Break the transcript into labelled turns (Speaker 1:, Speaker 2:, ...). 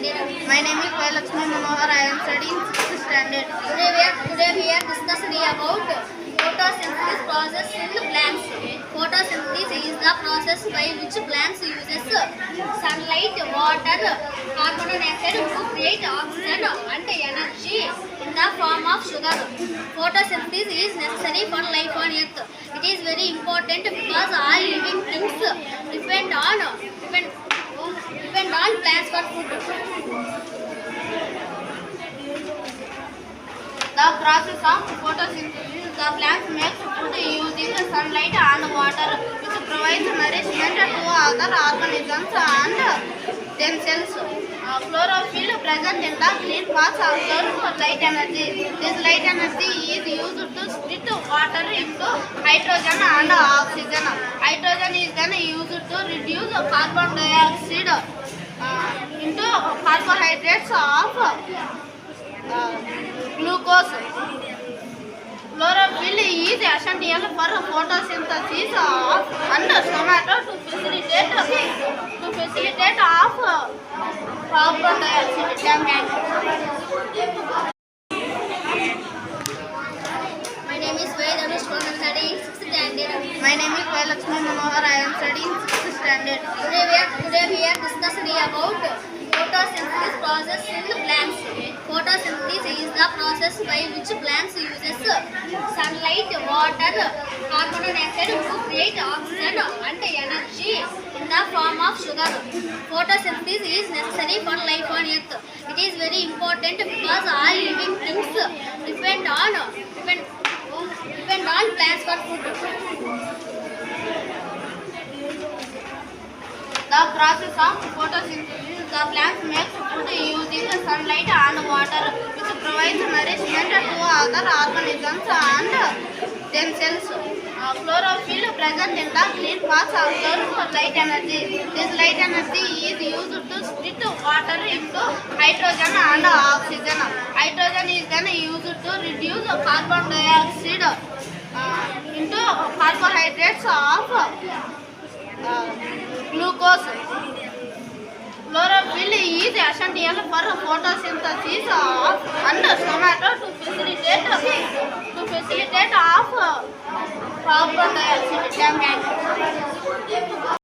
Speaker 1: standard. My name is Lakshmi Manohar. I am studying 6th standard. Today we are discussing about photosynthesis process in plants. Photosynthesis is the process by which plants uses sunlight, water, carbon dioxide to create oxygen and energy in the form of sugar. Photosynthesis is necessary for life on earth. It is very important because all living things depend on plants for food. The process of photosynthesis, the plants make food using sunlight and water, which provides nourishment to other organisms and themselves. Chlorophyll present in the green parts absorbs light energy. This light energy is used to split water into hydrogen and oxygen. Hydrogen is then used to reduce carbon dioxide into carbohydrates of glucose. Chlorophyll is essential for photosynthesis and somato to facilitate of carbon dioxide. My name is Vaidhanush. I am studying 6th standard. My name is Lakshmi Manohar. I am studying 6th standard. Today we are discussing about photosynthesis process in plants. Photosynthesis is the process by which plants uses sunlight, water, carbon dioxide to create oxygen and energy in the form of sugar. Photosynthesis is necessary for life on earth. It is very important because all living things depend on plants for food. The process of photosynthesis, the plants make food using sunlight and water, which provides nourishment to other organisms and themselves. Chlorophyll present in the green parts absorbs light energy. This light energy is used to split water into hydrogen and oxygen. Hydrogen is then used to reduce carbon dioxide into carbohydrates of glucose. Chlorophyll is essential for photosynthesis and somato to facilitate of carbon dioxide.